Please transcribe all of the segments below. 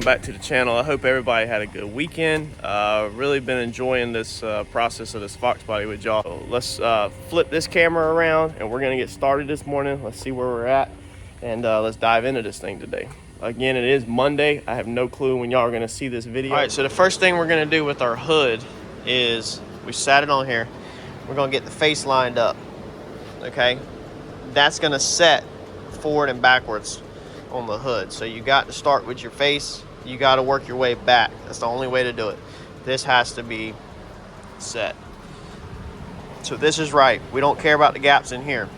back to the channel. I hope everybody had a good weekend. Really been enjoying this process of this Fox body with y'all. So let's flip this camera around and we're gonna get started this morning. Let's see where we're at and let's dive into this thing today. Again, it is Monday. I have no clue when y'all are gonna see this video. All right, so the first thing we're gonna do with our hood is we sat it on here. We're gonna get the face lined up, okay? That's gonna set forward and backwards on the hood. So you got to start with your face. You got to work your way back. That's the only way to do it. This has to be set. So this is right. We don't care about the gaps in here,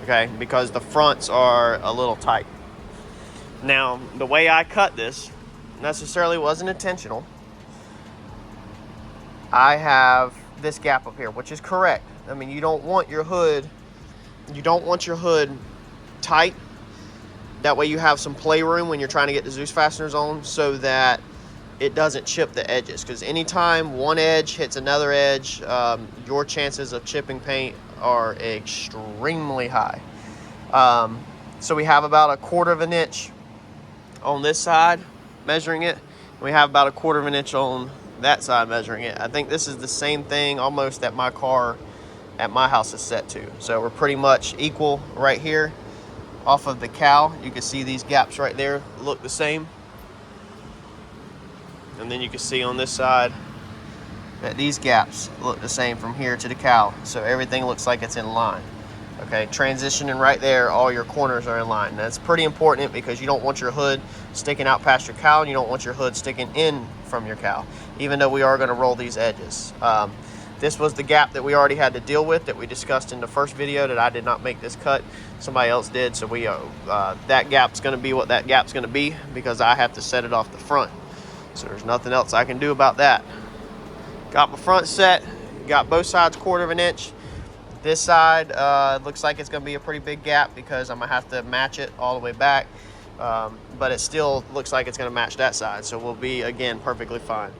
okay? Because the fronts are a little tight. Now, the way I cut this necessarily wasn't intentional. I have this gap up here, which is correct. I mean, you don't want your hood tight. That way you have some playroom when you're trying to get the Dzus fasteners on so that it doesn't chip the edges. Because anytime one edge hits another edge, your chances of chipping paint are extremely high. So we have about 1/4 of an inch on this side measuring it. We have about 1/4 of an inch on that side measuring it. I think this is the same thing almost that my car at my house is set to. So we're pretty much equal right here. Off of the cowl, you can see these gaps right there look the same. And then you can see on this side that these gaps look the same from here to the cowl. So everything looks like it's in line. Okay, transitioning right there, all your corners are in line. And that's pretty important because you don't want your hood sticking out past your cowl and you don't want your hood sticking in from your cowl, even though we are going to roll these edges. This was the gap that we already had to deal with that we discussed in the first video that I did not make this cut. Somebody else did, so we that gap's going to be what that gap's going to be because I have to set it off the front. So there's nothing else I can do about that. Got my front set, got both sides 1/4 of an inch. This side looks like it's going to be a pretty big gap because I'm going to have to match it all the way back. But it still looks like it's going to match that side, so we'll be, again, perfectly fine.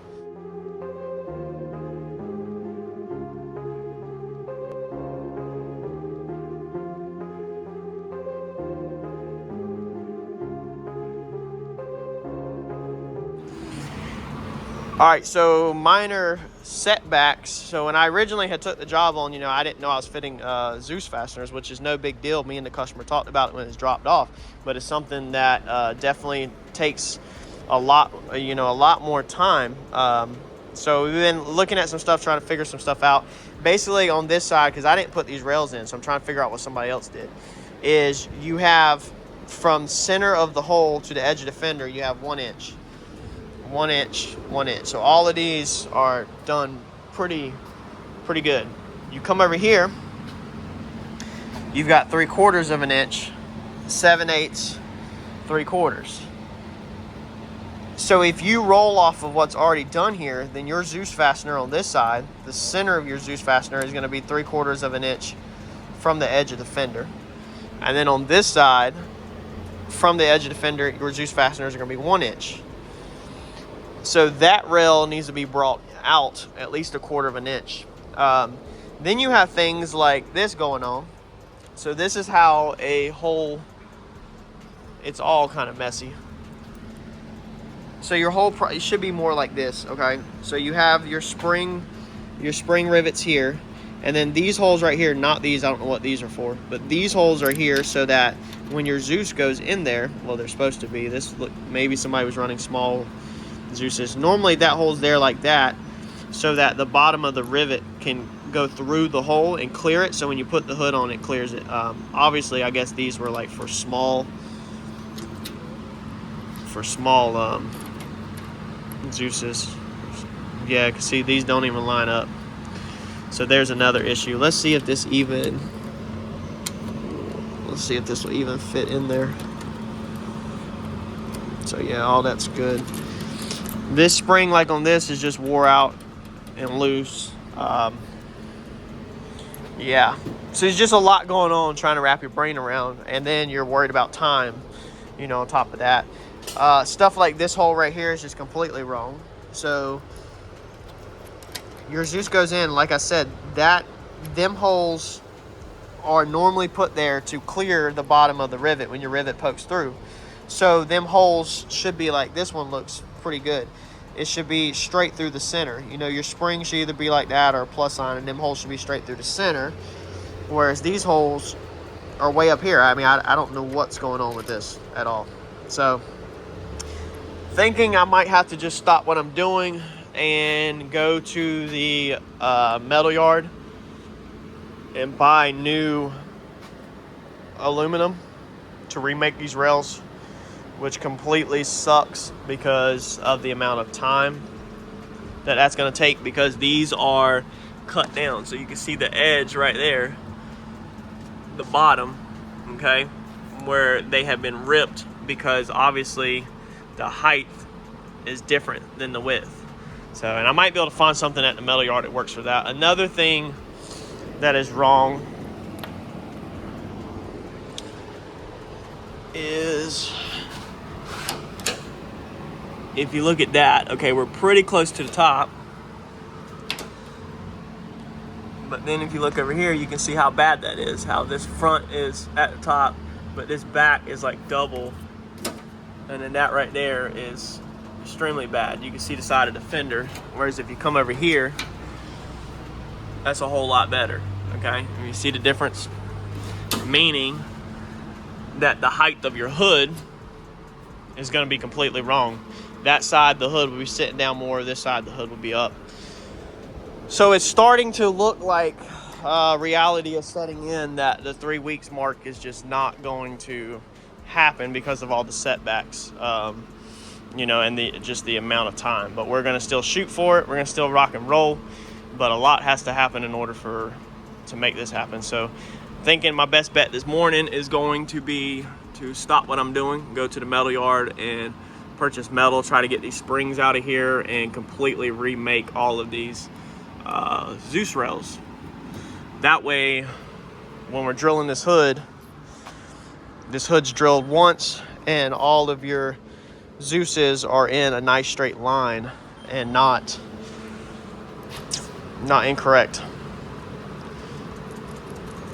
All right, so minor setbacks. So when I originally had took the job on, I didn't know I was fitting Dzus fasteners, which is no big deal. Me and the customer talked about it when it's dropped off, but it's something that definitely takes a lot more time. So we've been looking at some stuff, trying to figure some stuff out. Basically on this side, because I didn't put these rails in, so I'm trying to figure out what somebody else did, is you have from center of the hole to the edge of the fender, you have 1 inch. 1 inch, 1 inch. So all of these are done pretty good. You come over here, you've got 3/4 of an inch, 7/8, 3/4. So if you roll off of what's already done here, then your Dzus fastener on this side, the center of your Dzus fastener is going to be 3/4 of an inch from the edge of the fender. And then on this side, from the edge of the fender, your Dzus fasteners are going to be 1 inch. So that rail needs to be brought out at least 1/4 of an inch. Then you have things like this going on. So this is how a hole, it's all kind of messy. So your hole it should be more like this, okay? So you have your spring rivets here, and then these holes right here, not these, I don't know what these are for, but these holes are here so that when your Dzus goes in there, well, they're supposed to be. Maybe somebody was running small Dzuses. Normally that hole's there like that so that the bottom of the rivet can go through the hole and clear it, so when you put the hood on it clears it. Obviously I guess these were like for small Dzuses. Yeah, see, these don't even line up, so there's another issue. Let's see if this will even fit in there. So yeah, all that's good. This spring, like on this, is just wore out and loose. Yeah, so there's just a lot going on trying to wrap your brain around, and then you're worried about time, on top of that. Stuff like this hole right here is just completely wrong. So your Dzus goes in, like I said, them holes are normally put there to clear the bottom of the rivet when your rivet pokes through. So them holes should be like, this one looks pretty good. It should be straight through the center. You know, your spring should either be like that or a plus sign, and them holes should be straight through the center. Whereas these holes are way up here. I mean, I don't know what's going on with this at all. So, thinking I might have to just stop what I'm doing and go to the metal yard and buy new aluminum to remake these rails, which completely sucks because of the amount of time that's going to take, because these are cut down. So you can see the edge right there, the bottom, okay, where they have been ripped, because obviously the height is different than the width. So, and I might be able to find something at the metal yard that works for that. Another thing that is wrong is, if you look at that, okay, we're pretty close to the top. But then if you look over here, you can see how bad that is, how this front is at the top, but this back is like double. And then that right there is extremely bad. You can see the side of the fender, whereas if you come over here, that's a whole lot better, okay? And you see the difference? Meaning that the height of your hood is gonna be completely wrong. That side, the hood will be sitting down more, this side, the hood will be up. So it's starting to look like reality is setting in, that the 3 weeks mark is just not going to happen because of all the setbacks, you know, and just the amount of time. But we're gonna still shoot for it, we're gonna still rock and roll, but a lot has to happen in order to make this happen. So thinking my best bet this morning is going to be to stop what I'm doing, go to the metal yard and purchase metal, try to get these springs out of here and completely remake all of these Dzus rails. That way, when we're drilling this hood's drilled once and all of your Dzuses are in a nice straight line and not incorrect.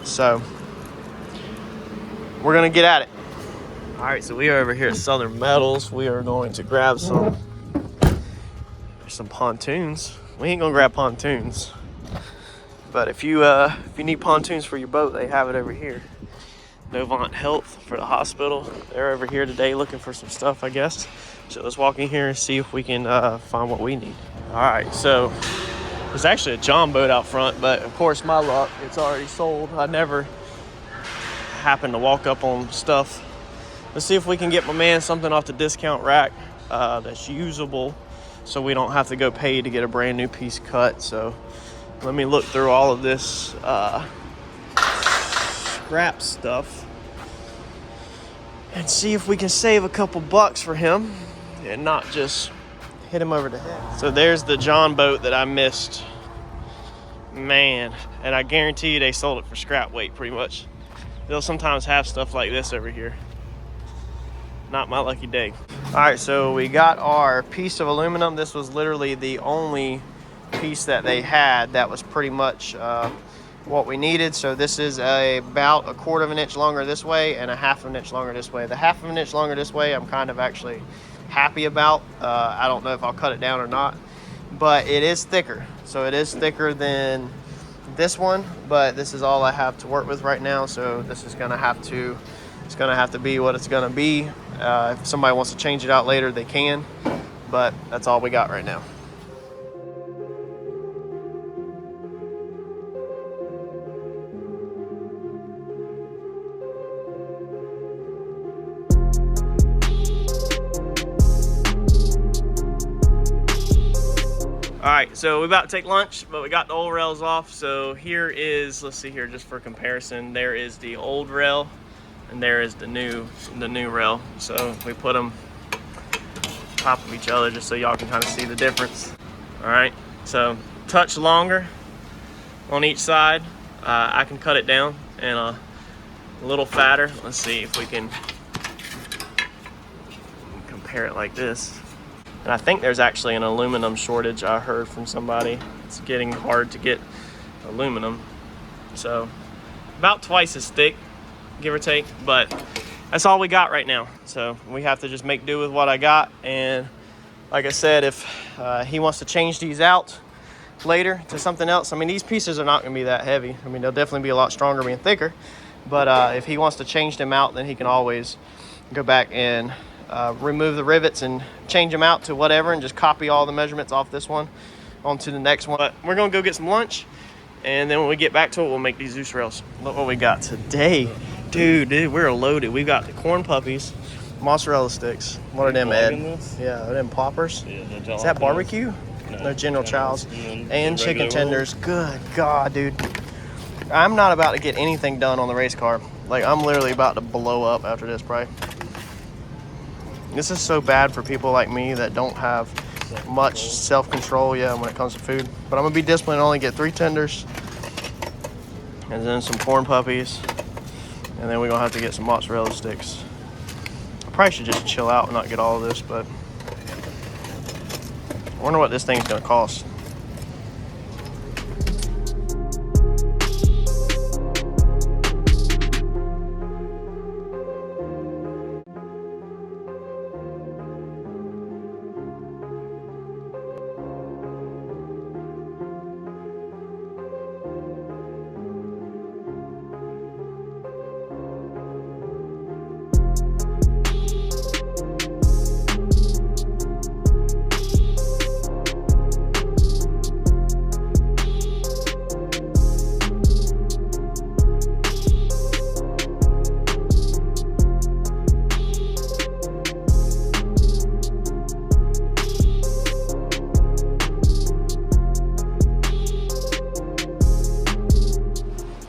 So we're gonna get at it. All right, so we are over here at Southern Metals. We are going to grab some pontoons. We ain't gonna grab pontoons, but if you need pontoons for your boat, they have it over here. Novant Health for the hospital. They're over here today looking for some stuff, I guess. So let's walk in here and see if we can find what we need. All right, so there's actually a John boat out front, but of course, my luck, it's already sold. I never happen to walk up on stuff. Let's see if we can get my man something off the discount rack that's usable, so we don't have to go pay to get a brand new piece cut. So let me look through all of this scrap stuff and see if we can save a couple bucks for him and not just hit him over the head. So there's the John boat that I missed, man, and I guarantee you they sold it for scrap weight pretty much. They'll sometimes have stuff like this over here. Not my lucky day. All right, so we got our piece of aluminum. This was literally the only piece that they had that was pretty much what we needed. So this is about 1/4 of an inch longer this way and 1/2 of an inch longer this way. The 1/2 of an inch longer this way I'm kind of actually happy about. I don't know if I'll cut it down or not, but it is thicker. So it is thicker than this one, but this is all I have to work with right now. So this is gonna have to, it's gonna have to be what it's gonna be. If somebody wants to change it out later, they can, but that's all we got right now. All right, so we're about to take lunch, but we got the old rails off. So here is, let's see here, just for comparison, there is the old rail and there is the new rail. So we put them on top of each other just so y'all can kind of see the difference. All right, so touch longer on each side. I can cut it down and a little fatter. Let's see if we can compare it like this. And I think there's actually an aluminum shortage. I heard from somebody. It's getting hard to get aluminum. So about twice as thick, give or take, but that's all we got right now. So we have to just make do with what I got. And like I said, if he wants to change these out later to something else, I mean, these pieces are not going to be that heavy. I mean, they'll definitely be a lot stronger being thicker. But if he wants to change them out, then he can always go back and remove the rivets and change them out to whatever, and just copy all the measurements off this one onto the next one. But we're going to go get some lunch, and then when we get back to it, we'll make these Dzus rails. Look what we got today. Dude, we're loaded. We got the corn puppies, mozzarella sticks. What are them, Ed? Yeah, are them poppers? Yeah, is that barbecue? No, General Chow's. And chicken tenders. Good God, dude. I'm not about to get anything done on the race car. Like, I'm literally about to blow up after this, probably. This is so bad for people like me that don't have much self-control, yeah, when it comes to food. But I'm going to be disciplined and only get 3 tenders. And then some corn puppies. And then we're going to have to get some mozzarella sticks. I probably should just chill out and not get all of this, but I wonder what this thing's going to cost.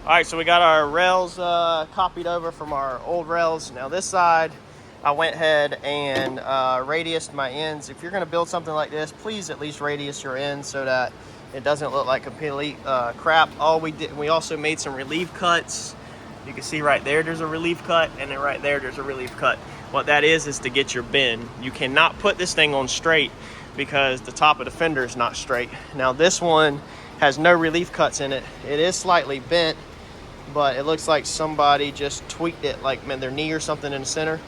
All right, so we got our rails copied over from our old rails. Now this side, I went ahead and radiused my ends. If you're gonna build something like this, please at least radius your ends so that it doesn't look like complete crap. We also made some relief cuts. You can see right there, there's a relief cut, and then right there's a relief cut. What that is to get your bend. You cannot put this thing on straight because the top of the fender is not straight. Now this one has no relief cuts in it. It is slightly bent, but it looks like somebody just tweaked it, like their knee or something in the center.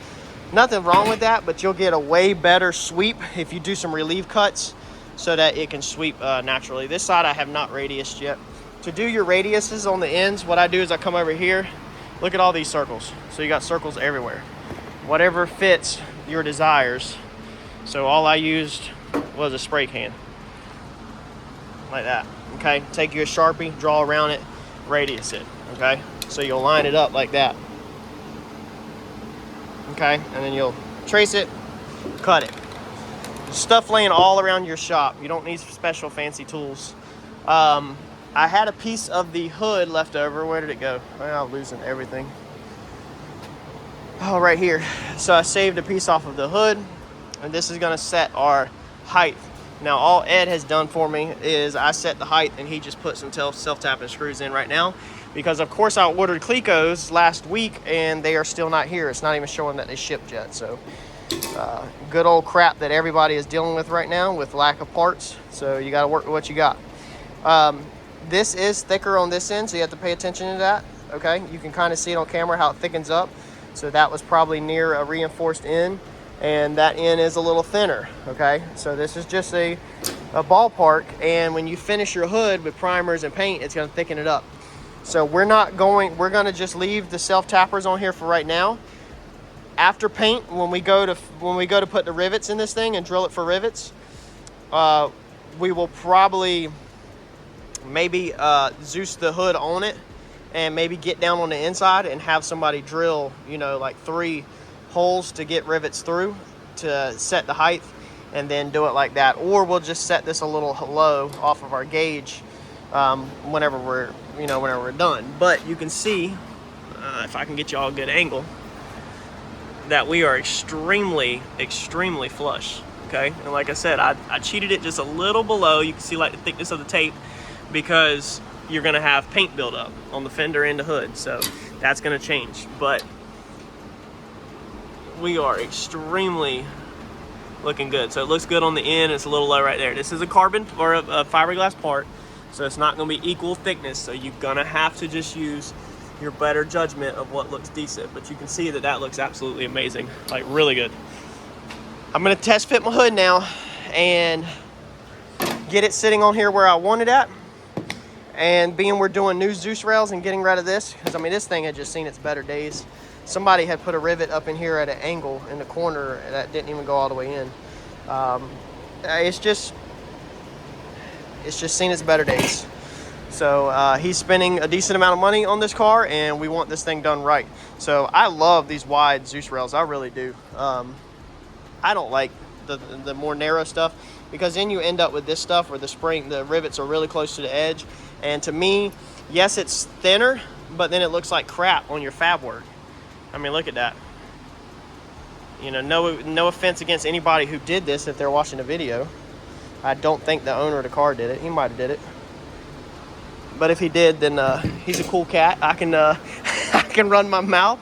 Nothing wrong with that, but you'll get a way better sweep if you do some relief cuts so that it can sweep naturally. This side I have not radiused yet. To do your radiuses on the ends, what I do is I come over here, look at all these circles. So you got circles everywhere. Whatever fits your desires. So all I used was a spray can. Like that, okay? Take your Sharpie, draw around it, radius it. Okay, so you'll line it up like that. Okay, and then you'll trace it, cut it. Stuff laying all around your shop. You don't need special fancy tools. I had a piece of the hood left over. Where did it go? I'm losing everything. Oh, right here. So I saved a piece off of the hood, and this is gonna set our height. Now all Ed has done for me is I set the height, and he just put some self-tapping screws in right now. Because of course I ordered Clecos last week and they are still not here. It's not even showing that they shipped yet. So good old crap that everybody is dealing with right now with lack of parts. So you got to work with what you got. This is thicker on this end, so you have to pay attention to that. Okay, you can kind of see it on camera how it thickens up. So that was probably near a reinforced end, and that end is a little thinner. Okay, so this is just a ballpark, and when you finish your hood with primers and paint, it's going to thicken it up. So we're going to just leave the self tappers on here for right now. After paint, when we go to put the rivets in this thing and drill it for rivets, we will probably maybe Dzus the hood on it and maybe get down on the inside and have somebody drill, you know, like 3 holes to get rivets through to set the height, and then do it like that. Or we'll just set this a little low off of our gauge whenever we're done. But you can see, if I can get y'all a good angle, that we are extremely flush. Okay, and like I said, I cheated it just a little below. You can see like the thickness of the tape, because you're gonna have paint buildup on the fender and the hood, so that's gonna change. But we are extremely looking good. So it looks good on the end. It's a little low right there. This is a carbon or a fiberglass part, so it's not going to be equal thickness. So you're going to have to just use your better judgment of what looks decent. But you can see that that looks absolutely amazing, like really good. I'm gonna test fit my hood now and get it sitting on here where I want it at. And being we're doing new Dzus rails and getting rid of this, because I mean this thing had just seen its better days. Somebody had put a rivet up in here at an angle in the corner that didn't even go all the way in. It's just seen its better days. So he's spending a decent amount of money on this car, and we want this thing done right. So I love these wide Dzus rails, I really do. I don't like the more narrow stuff, because then you end up with this stuff where the rivets are really close to the edge. And to me, yes, it's thinner, but then it looks like crap on your fab work. I mean, look at that. You know, no offense against anybody who did this if they're watching the video. I don't think the owner of the car did it. He might have did it. But if he did, then he's a cool cat. I can I can run my mouth.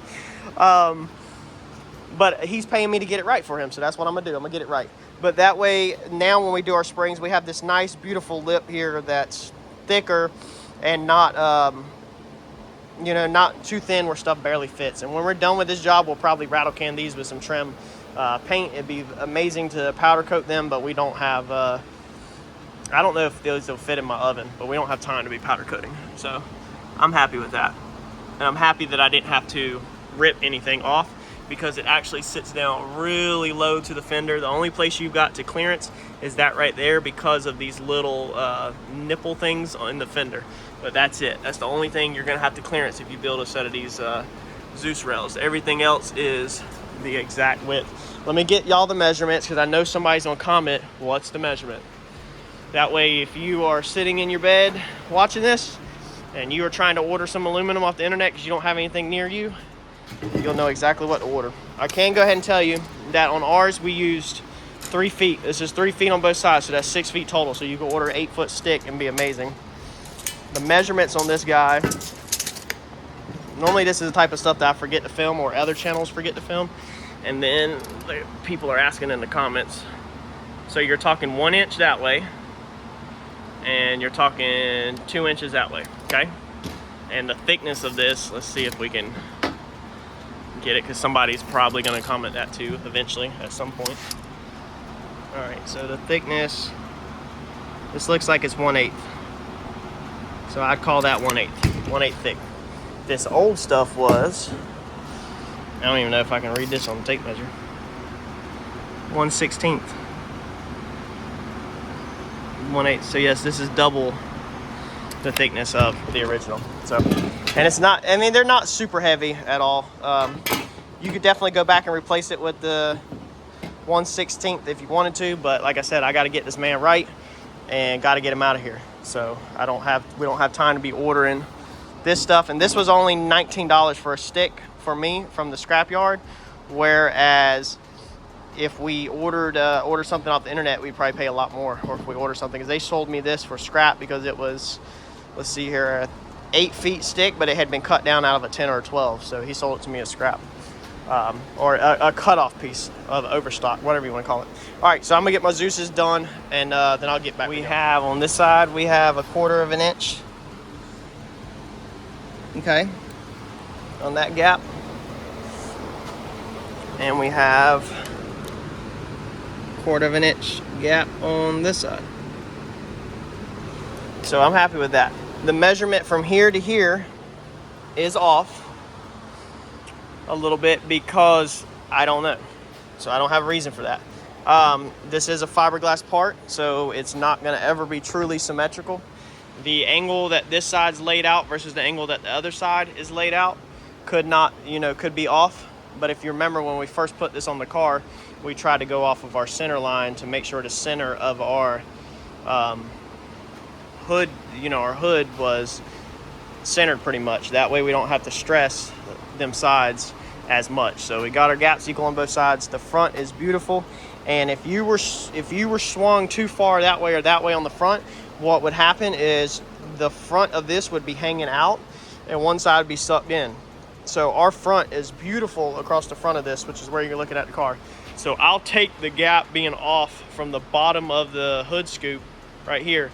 But he's paying me to get it right for him, so that's what I'm gonna do. I'm gonna get it right. But that way, now when we do our springs, we have this nice, beautiful lip here that's thicker and not, you know, not too thin where stuff barely fits. And when we're done with this job, we'll probably rattle can these with some trim paint. It'd be amazing to powder coat them, but we don't have, I don't know if those will fit in my oven, but we don't have time to be powder coating. So I'm happy with that. And I'm happy that I didn't have to rip anything off, because it actually sits down really low to the fender. The only place you've got to clearance is that right there, because of these little nipple things in the fender. But that's it. That's the only thing you're gonna have to clearance if you build a set of these Dzus rails. Everything else is the exact width. Let me get y'all the measurements, because I know somebody's gonna comment, what's the measurement? That way, if you are sitting in your bed watching this and you are trying to order some aluminum off the internet because you don't have anything near you, you'll know exactly what to order. I can go ahead and tell you that on ours we used 3 feet. This is 3 feet on both sides, so that's 6 feet total. So you can order an 8-foot stick and be amazing. The measurements on this guy, normally this is the type of stuff that I forget to film, or other channels forget to film, and then people are asking in the comments. So you're talking 1 inch that way, and you're talking 2 inches that way, okay? And the thickness of this, let's see if we can get it, because somebody's probably going to comment that too eventually at some point. All right, so the thickness, this looks like it's 1/8. So I'd call that 1/8, 1/8 thick. This old stuff was, I don't even know if I can read this on the tape measure, 1/16. 1/8. So yes, this is double the thickness of the original. So, and it's not, I mean, they're not super heavy at all. You could definitely go back and replace it with the 1/16 if you wanted to, but like I said, I got to get this man right and got to get him out of here. So we don't have time to be ordering this stuff. And this was only $19 for a stick for me from the scrapyard, whereas if we order something off the internet, we'd probably pay a lot more. Or if we order something, because they sold me this for scrap because it was, let's see here, 8 feet stick, but it had been cut down out of a 10 or a 12. So he sold it to me as scrap, or a cutoff piece of overstock, whatever you want to call it. All right, so I'm gonna get my Dzuses done, and then I'll get back. We have on this side, we have 1/4 of an inch. Okay, on that gap, and we have 1/4 of an inch gap on this side. So I'm happy with that. The measurement from here to here is off a little bit because I don't know. So I don't have a reason for that. This is a fiberglass part, so it's not gonna ever be truly symmetrical. The angle that this side's laid out versus the angle that the other side is laid out could be off. But if you remember when we first put this on the car, we tried to go off of our center line to make sure the center of our hood, our hood was centered pretty much. That way we don't have to stress them sides as much. So we got our gaps equal on both sides. The front is beautiful, and if you were swung too far that way or that way on the front, what would happen is the front of this would be hanging out and one side would be sucked in. So our front is beautiful across the front of this, which is where you're looking at the car. So I'll take the gap being off from the bottom of the hood scoop right here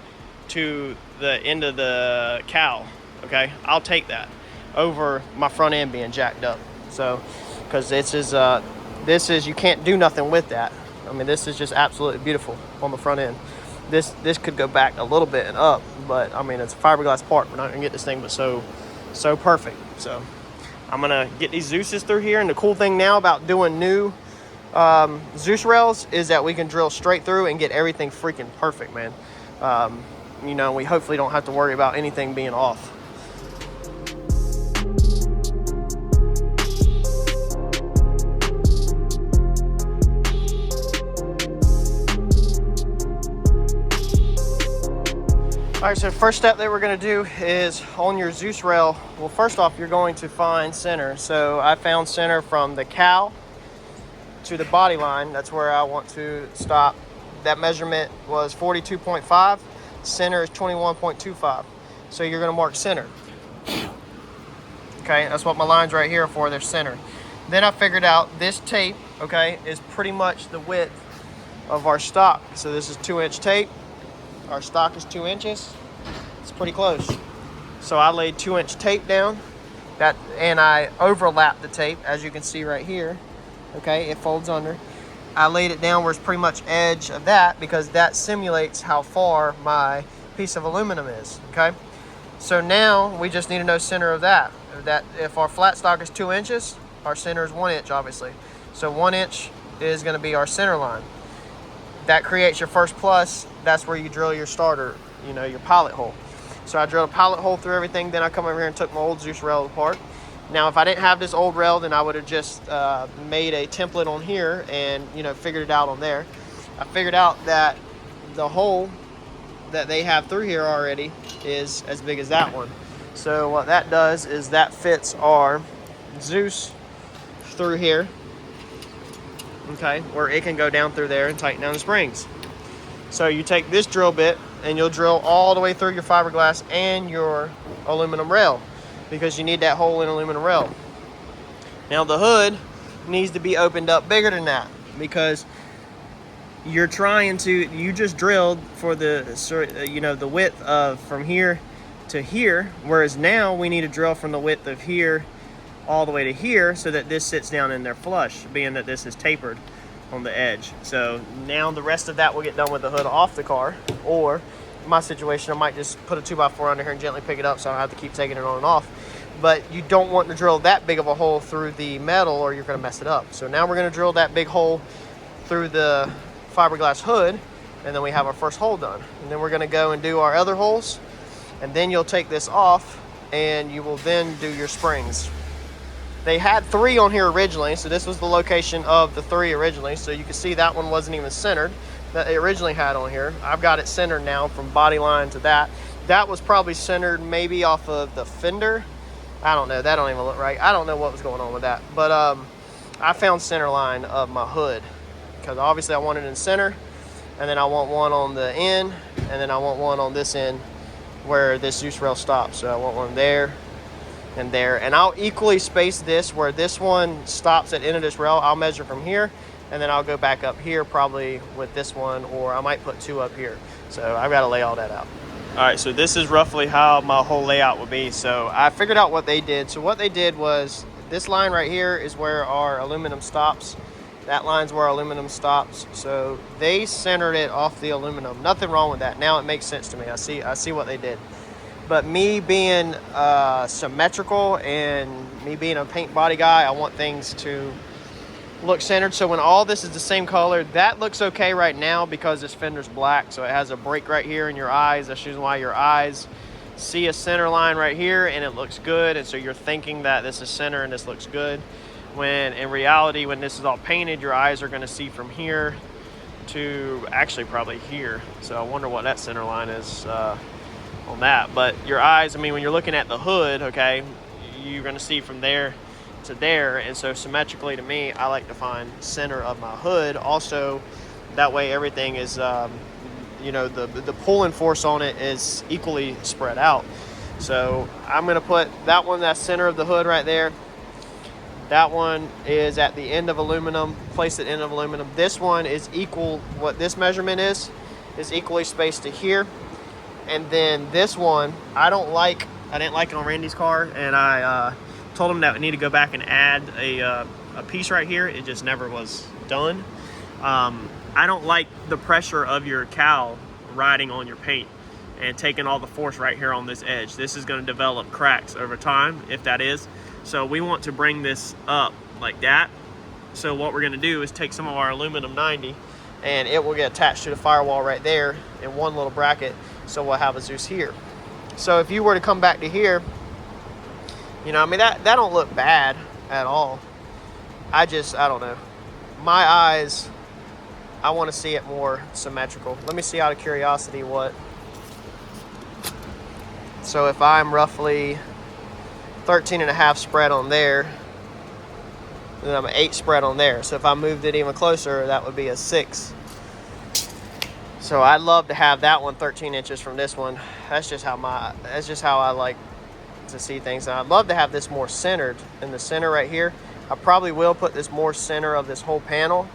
to the end of the cowl, okay? I'll take that. over my front end being jacked up. So, because this is you can't do nothing with that. I mean, this is just absolutely beautiful on the front end. This could go back a little bit and up, but I mean, it's a fiberglass part. We're not gonna get this thing but so perfect. So I'm gonna get these Dzuses through here. And the cool thing now about doing new Dzus rails is that we can drill straight through and get everything freaking perfect, man. You know, we hopefully don't have to worry about anything being off. All right, so the first step that we're gonna do is on your Dzus rail. Well, first off, you're going to find center. So I found center from the cowl to the body line. That's where I want to stop. That measurement was 42.5. Center is 21.25. So you're gonna mark center. Okay, that's what my lines right here are for, they're center. Then I figured out this tape, okay, is pretty much the width of our stock. So this is 2-inch tape. Our stock is 2 inches. It's pretty close. So I laid 2-inch tape down, and I overlapped the tape, as you can see right here. Okay, it folds under. I laid it down where it's pretty much edge of that, because that simulates how far my piece of aluminum is. Okay, so now we just need to know center of that. That if our flat stock is 2 inches, our center is 1 inch, obviously. So 1 inch is going to be our center line. That creates your first plus. That's where you drill your starter, you know, your pilot hole. So I drilled a pilot hole through everything. Then I come over here and took my old Dzus rail apart. Now, if I didn't have this old rail, then I would have just made a template on here and, you know, figured it out on there. I figured out that the hole that they have through here already is as big as that one. So what that does is that fits our Dzus through here. Okay, where it can go down through there and tighten down the springs. So you take this drill bit and you'll drill all the way through your fiberglass and your aluminum rail, because you need that hole in aluminum rail. Now the hood needs to be opened up bigger than that, because you just drilled for the, you know, the width of from here to here, whereas now we need to drill from the width of here all the way to here, so that this sits down in there flush, being that this is tapered on the edge. So now the rest of that will get done with the hood off the car, or in my situation, I might just put a 2x4 under here and gently pick it up so I don't have to keep taking it on and off. But you don't want to drill that big of a hole through the metal, or you're going to mess it up. So now we're going to drill that big hole through the fiberglass hood, and then we have our first hole done. And then we're going to go and do our other holes, and then you'll take this off and you will then do your springs. They had 3 on here originally, so this was the location of the 3 originally. So you can see that one wasn't even centered that they originally had on here. I've got it centered now from body line to that. That was probably centered maybe off of the fender. I don't know, that don't even look right. I don't know what was going on with that. But I found center line of my hood, because obviously I want it in center, and then I want one on the end, and then I want one on this end where this Dzus rail stops. So I want one there and there, and I'll equally space this where this one stops at the end of this rail. I'll measure from here, and then I'll go back up here probably with this one, or I might put 2 up here. So I've got to lay all that out. All right, so this is roughly how my whole layout would be. So I figured out what they did. So what they did was, this line right here is where our aluminum stops. That line's where our aluminum stops. So they centered it off the aluminum. Nothing wrong with that. Now it makes sense to me. I see what they did. But me being symmetrical and me being a paint body guy, I want things to look centered. So when all this is the same color, that looks okay right now because this fender's black. So it has a break right here in your eyes. That's usually why your eyes see a center line right here and it looks good. And so you're thinking that this is center and this looks good. When in reality, when this is all painted, your eyes are going to see from here to actually probably here. So I wonder what that center line is on that. But your eyes, I mean, when you're looking at the hood, okay, you're going to see from there to there. And so symmetrically to me, I like to find center of my hood. Also, that way everything is, you know, the pulling force on it is equally spread out. So I'm going to put that one, that center of the hood right there. That one is at the end of aluminum, placed at the end of aluminum. This one is equal, what this measurement is equally spaced to here. And then this one, I don't like I didn't like it on Randy's car, and I told him that we need to go back and add a piece right here. It just never was done. I don't like the pressure of your cowl riding on your paint and taking all the force right here on this edge. This is going to develop cracks over time, if that is. So we want to bring this up like that. So what we're going to do is take some of our aluminum 90, and it will get attached to the firewall right there in one little bracket. So we'll have a Dzus here. So if you were to come back to here, you know, I mean, that don't look bad at all. I don't know. My eyes, I want to see it more symmetrical. Let me see out of curiosity what. So if I'm roughly 13.5 spread on there, then I'm 8 spread on there. So if I moved it even closer, that would be a 6. So I'd love to have that one 13 inches from this one. That's just how I like to see things. And I'd love to have this more centered in the center right here. I probably will put this more center of this whole panel,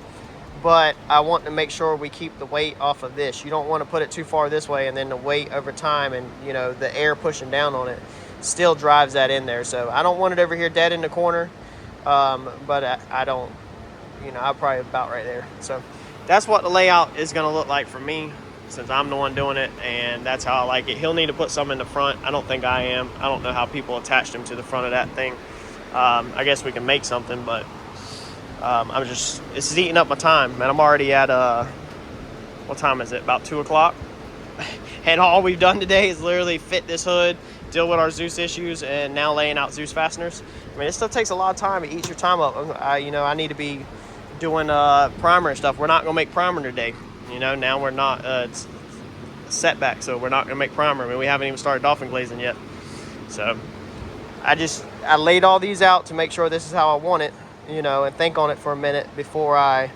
but I want to make sure we keep the weight off of this. You don't want to put it too far this way, and then the weight over time and, you know, the air pushing down on it still drives that in there. So I don't want it over here dead in the corner, but I don't, you know, I'm probably about right there. So that's what the layout is going to look like for me, since I'm the one doing it, and that's how I like it. He'll need to put some in the front. I don't think I am. I don't know how people attach them to the front of that thing. I guess we can make something, but it's eating up my time, and I'm already at, what time is it? About 2 o'clock. And all we've done today is literally fit this hood, deal with our Dzus issues, and now laying out Dzus fasteners. I mean, this stuff takes a lot of time. It eats your time up. You know, I need to be doing primer and stuff. We're not gonna make primer today. You know, now we're not, it's a setback, so we're not gonna make primer. I mean, we haven't even started dolphin glazing yet. So I laid all these out to make sure this is how I want it, you know, and think on it for a minute before I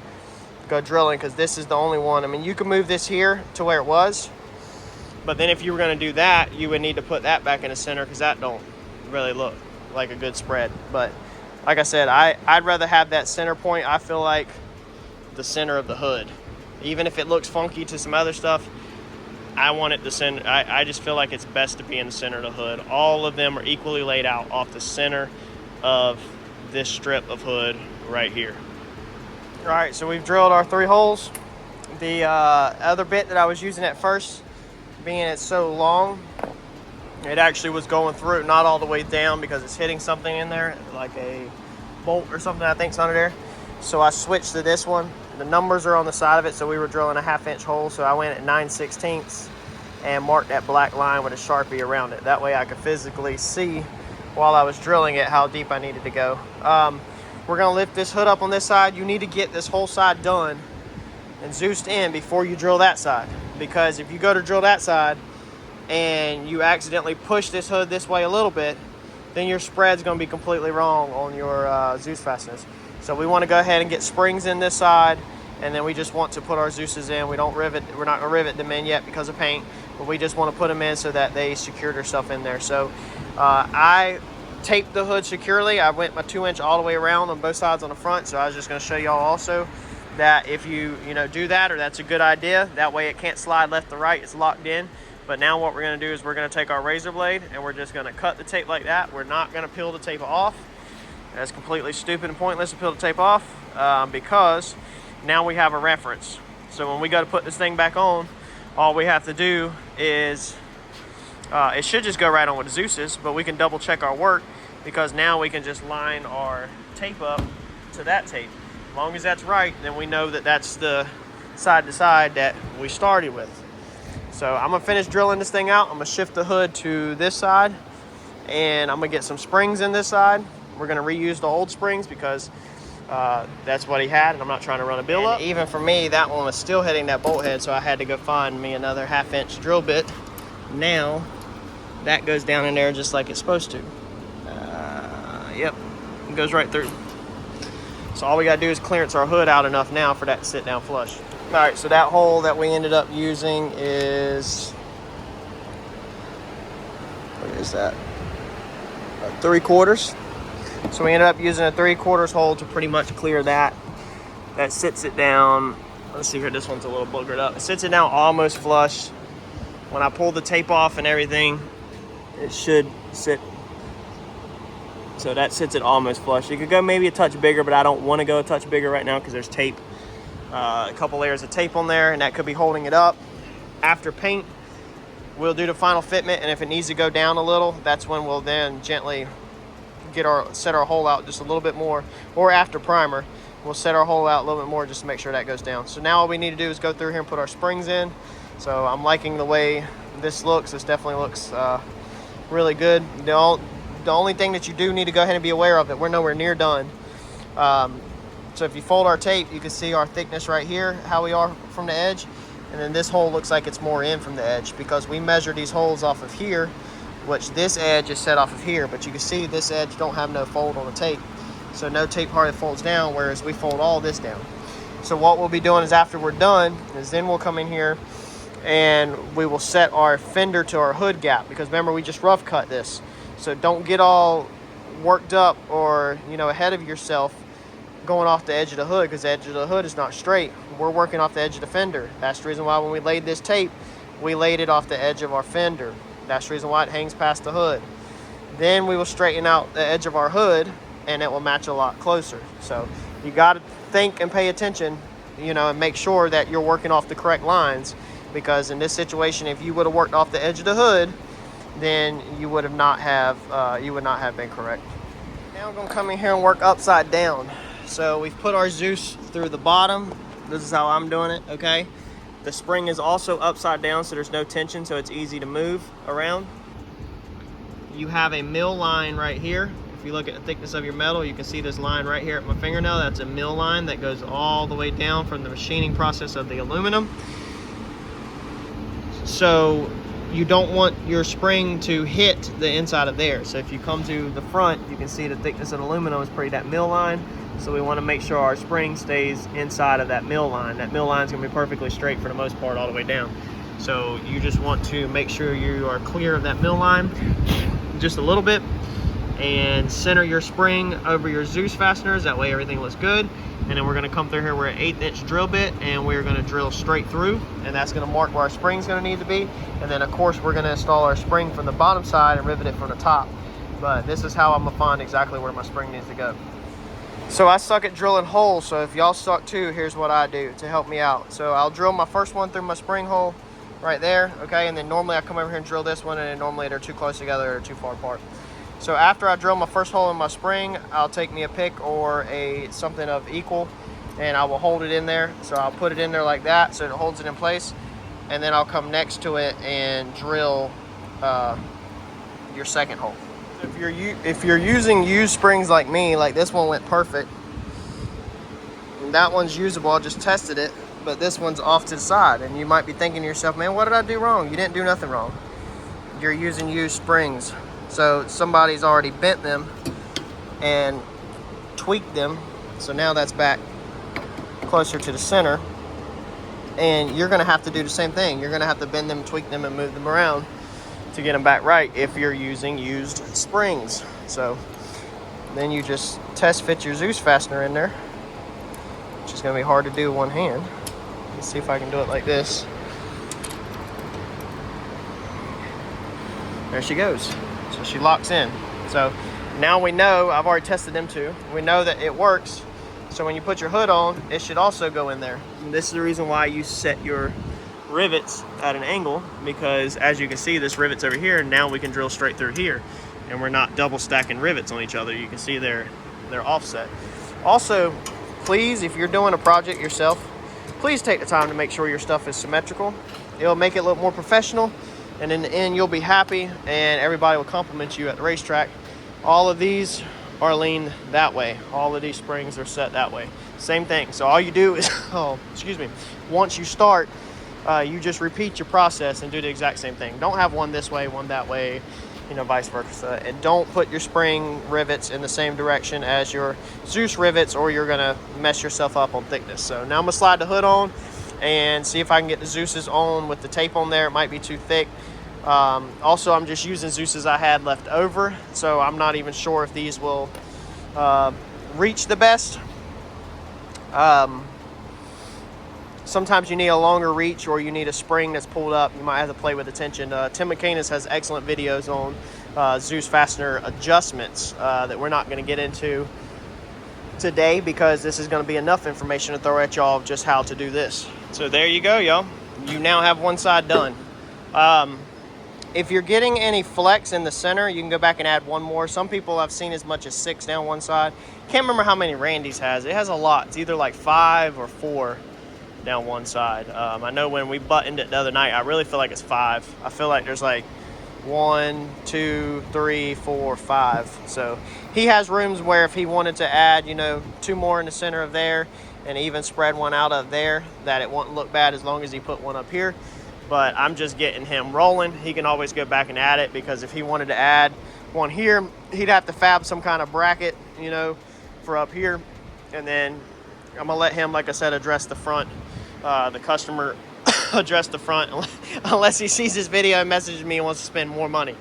go drilling, because this is the only one. I mean, you can move this here to where it was, but then if you were going to do that, you would need to put that back in the center, because that don't really look like a good spread. But like I said, I'd rather have that center point. I feel like the center of the hood, even if it looks funky to some other stuff, I want it the center. I just feel like it's best to be in the center of the hood. All of them are equally laid out off the center of this strip of hood right here. All right, so we've drilled our 3 holes. The other bit that I was using at first, being it's so long, it actually was going through, not all the way down, because it's hitting something in there, like a bolt or something I think's under there. So I switched to this one. The numbers are on the side of it, so we were drilling a 1/2 inch hole, so I went at 9/16 and marked that black line with a Sharpie around it. That way I could physically see while I was drilling it how deep I needed to go. We're gonna lift this hood up on this side. You need to get this whole side done and Dzussed in before you drill that side, because if you go to drill that side and you accidentally push this hood this way a little bit, then your spread's gonna be completely wrong on your Dzus fasteners. So we want to go ahead and get springs in this side, and then we just want to put our Dzuses in. We don't rivet, we're not gonna rivet them in yet because of paint, but we just want to put them in so that they secure their stuff in there. So I taped the hood securely. I went my 2 inch all the way around on both sides on the front. So I was just going to show y'all also that if you do that, or that's a good idea. That way it can't slide left to right. It's locked in. But now what we're going to do is we're going to take our razor blade and we're just going to cut the tape like that. We're not going to peel the tape off. That's completely stupid and pointless to peel the tape off, because now we have a reference. So when we go to put this thing back on, all we have to do is it should just go right on with the Dzuses, but we can double check our work, because now we can just line our tape up to that tape. As long as that's right, then we know that that's the side to side that we started with. So I'm gonna finish drilling this thing out. I'm gonna shift the hood to this side, and I'm gonna get some springs in this side. We're gonna reuse the old springs because that's what he had, and I'm not trying to run a bill up. Even for me, that one was still hitting that bolt head, so I had to go find me another 1/2 inch drill bit. Now that goes down in there just like it's supposed to. Yep, it goes right through. So all we gotta do is clearance our hood out enough now for that to sit down flush. All right, so that hole that we ended up using is, what is that? 3/4. So we ended up using a 3/4 hole to pretty much clear that. That sits it down. Let's see here, this one's a little boogered up. It sits it down almost flush. When I pulled the tape off and everything, it should sit. So that sits it almost flush. You could go maybe a touch bigger, but I don't want to go a touch bigger right now because there's tape, a couple layers of tape on there, and that could be holding it up. After paint, we'll do the final fitment, and if it needs to go down a little, that's when we'll then gently set our hole out just a little bit more, or after primer, we'll set our hole out a little bit more just to make sure that goes down. So now all we need to do is go through here and put our springs in. So I'm liking the way this looks. This definitely looks really good. The only thing that you do need to go ahead and be aware of it, we're nowhere near done. So if you fold our tape, you can see our thickness right here, how we are from the edge. And then this hole looks like it's more in from the edge because we measure these holes off of here, which this edge is set off of here. But you can see this edge don't have no fold on the tape. So no tape hardly folds down, whereas we fold all this down. So what we'll be doing is after we're done, is then we'll come in here and we will set our fender to our hood gap, because remember we just rough cut this. So don't get all worked up or, you know, ahead of yourself going off the edge of the hood, because the edge of the hood is not straight. We're working off the edge of the fender. That's the reason why when we laid this tape, we laid it off the edge of our fender. That's the reason why it hangs past the hood. Then we will straighten out the edge of our hood and it will match a lot closer. So you got to think and pay attention, you know, and make sure that you're working off the correct lines, because in this situation, if you would have worked off the edge of the hood, then you would not have been correct. Now I'm going to come in here and work upside down. So we've put our Dzus through the bottom. This is how I'm doing it, okay? The spring is also upside down, so there's no tension, so it's easy to move around. You have a mill line right here. If you look at the thickness of your metal, you can see this line right here at my fingernail. That's a mill line that goes all the way down from the machining process of the aluminum. So you don't want your spring to hit the inside of there. So if you come to the front, you can see the thickness of the aluminum is pretty that mill line. So we want to make sure our spring stays inside of that mill line. That mill line is going to be perfectly straight for the most part all the way down. So you just want to make sure you are clear of that mill line just a little bit, and center your spring over your Dzus fasteners. That way everything looks good. And then we're going to come through here. We're an 1/8" drill bit, and we're going to drill straight through, and that's going to mark where our spring's going to need to be. And then of course we're going to install our spring from the bottom side and rivet it from the top. But this is how I'm going to find exactly where my spring needs to go. So I suck at drilling holes, so if y'all suck too, here's what I do to help me out. So I'll drill my first one through my spring hole right there, okay? And then normally I come over here and drill this one, and then normally they're too close together or too far apart. So after I drill my first hole in my spring, I'll take me a pick or something of equal, and I will hold it in there. So I'll put it in there like that so it holds it in place, and then I'll come next to it and drill your second hole. If you're using used springs like me, like this one went perfect, and that one's usable, I just tested it, but this one's off to the side, and you might be thinking to yourself, man, what did I do wrong? You didn't do nothing wrong. You're using used springs. So somebody's already bent them and tweaked them. So now that's back closer to the center. And you're gonna have to do the same thing. You're gonna have to bend them, tweak them, and move them around to get them back right if you're using used springs. So then you just test fit your Dzus fastener in there, which is gonna be hard to do with one hand. Let's see if I can do it like this. There she goes. So she locks in. So now we know, I've already tested them too. We know that it works. So when you put your hood on, it should also go in there. And this is the reason why you set your rivets at an angle, because as you can see, this rivet's over here, and now we can drill straight through here. And we're not double stacking rivets on each other. You can see they're offset. Also, please, if you're doing a project yourself, please take the time to make sure your stuff is symmetrical. It'll make it look more professional. And in the end, you'll be happy, and everybody will compliment you at the racetrack. All of these are leaned that way. All of these springs are set that way. Same thing. So all you do is, once you start, you just repeat your process and do the exact same thing. Don't have one this way, one that way, you know, vice versa. And don't put your spring rivets in the same direction as your Dzus rivets, or you're gonna mess yourself up on thickness. So now I'm gonna slide the hood on and see if I can get the Dzuses on with the tape on there. It might be too thick. Also, I'm just using Dzuses I had left over, so I'm not even sure if these will reach the best. Sometimes you need a longer reach, or you need a spring that's pulled up. You might have to play with the tension. Tim McCanus has excellent videos on Dzus fastener adjustments that we're not going to get into today, because this is going to be enough information to throw at y'all of just how to do this. So there you go, y'all. You now have one side done. If you're getting any flex in the center, you can go back and add one more. Some people I've seen as much as 6 down one side. Can't remember how many Randy's has. It has a lot. It's either like 5 or 4 down one side. I know when we buttoned it the other night, I really feel like it's 5. I feel like there's like 1, 2, 3, 4, 5. So he has rooms where if he wanted to add, you know, 2 more in the center of there and even spread one out of there, that it wouldn't look bad as long as he put one up here. But I'm just getting him rolling. He can always go back and add it, because if he wanted to add one here, he'd have to fab some kind of bracket, you know, for up here. And then I'm gonna let him, like I said, address the front. The customer address the front, unless he sees this video and messages me and wants to spend more money,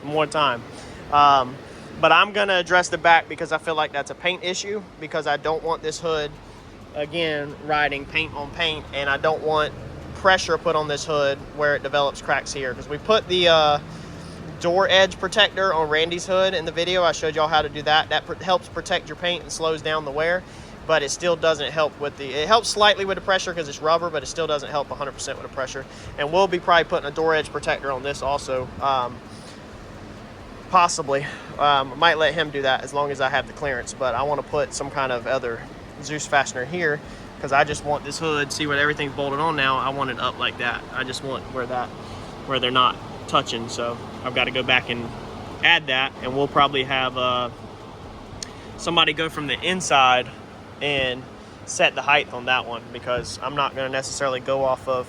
more time. But I'm gonna address the back, because I feel like that's a paint issue, because I don't want this hood, again, riding paint on paint, and I don't want pressure put on this hood where it develops cracks here, because we put the door edge protector on Randy's hood in the video. I showed y'all how to do that. That helps protect your paint and slows down the wear, but it still doesn't help with the, it helps slightly with the pressure because it's rubber, but it still doesn't help 100% with the pressure. And we'll be probably putting a door edge protector on this also, possibly. I might let him do that as long as I have the clearance, but I want to put some kind of other Dzus fastener here, because I just want this hood, see where everything's bolted on now, I want it up like that. I just want where they're not touching. So I've got to go back and add that, and we'll probably have somebody go from the inside and set the height on that one, because I'm not going to necessarily go off of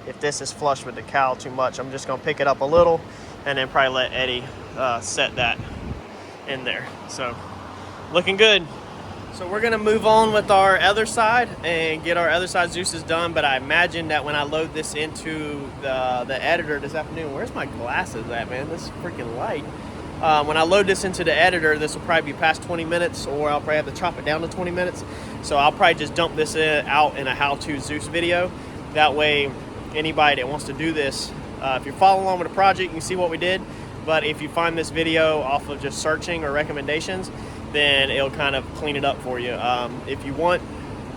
if this is flush with the cowl too much. I'm just going to pick it up a little and then probably let Eddie set that in there. So looking good. So we're gonna move on with our other side and get our other side Dzuses done, but I imagine that when I load this into the editor this afternoon, where's my glasses at, man? This is freaking light. When I load this into the editor, this will probably be past 20 minutes, or I'll probably have to chop it down to 20 minutes. So I'll probably just dump this out in a how-to Dzus video. That way, anybody that wants to do this, if you're following along with the project, you can see what we did. But if you find this video off of just searching or recommendations, then it'll kind of clean it up for you. If you want,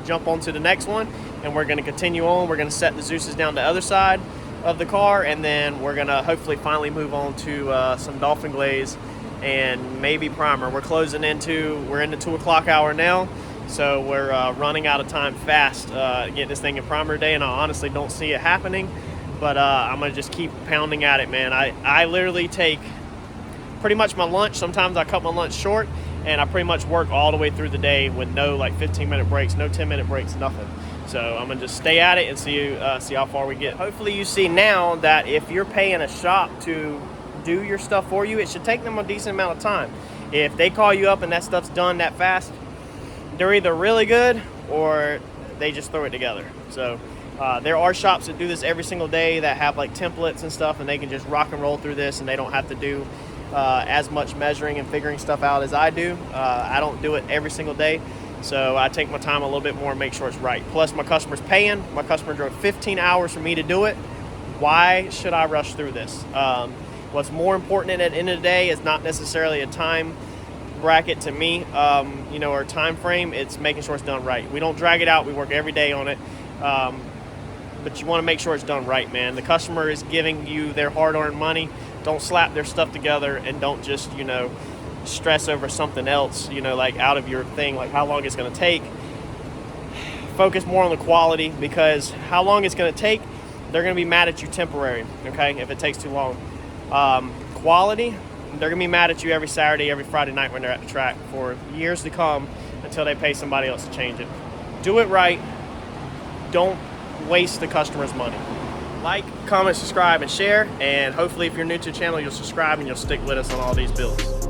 jump on to the next one, and we're going to continue on. We're going to set the Dzuses down the other side of the car, and then we're going to hopefully finally move on to some Dolphin Glaze and maybe primer. We're in the 2 o'clock hour now, so we're running out of time fast getting this thing in primer day, and I honestly don't see it happening, but I'm going to just keep pounding at it, man. I literally take pretty much my lunch. Sometimes I cut my lunch short, and I pretty much work all the way through the day with no like 15-minute breaks, no 10-minute breaks, nothing. So I'm gonna just stay at it and see how far we get. Hopefully you see now that if you're paying a shop to do your stuff for you, it should take them a decent amount of time. If they call you up and that stuff's done that fast, they're either really good or they just throw it together. So there are shops that do this every single day that have like templates and stuff, and they can just rock and roll through this, and they don't have to do as much measuring and figuring stuff out as I do. I don't do it every single day, so I take my time a little bit more and make sure it's right. Plus, my customer's paying. My customer drove 15 hours for me to do it. Why should I rush through this? What's more important at the end of the day is not necessarily a time bracket to me, or time frame. It's making sure it's done right. We don't drag it out. We work every day on it. But you want to make sure it's done right, man. The customer is giving you their hard-earned money. Don't slap their stuff together, and don't just, stress over something else, like out of your thing, like how long it's going to take. Focus more on the quality, because how long it's going to take, they're going to be mad at you temporary, okay, if it takes too long. Quality, they're going to be mad at you every Saturday, every Friday night when they're at the track for years to come, until they pay somebody else to change it. Do it right. Don't waste the customer's money. Like, comment, subscribe, and share, and hopefully if you're new to the channel, you'll subscribe and you'll stick with us on all these builds.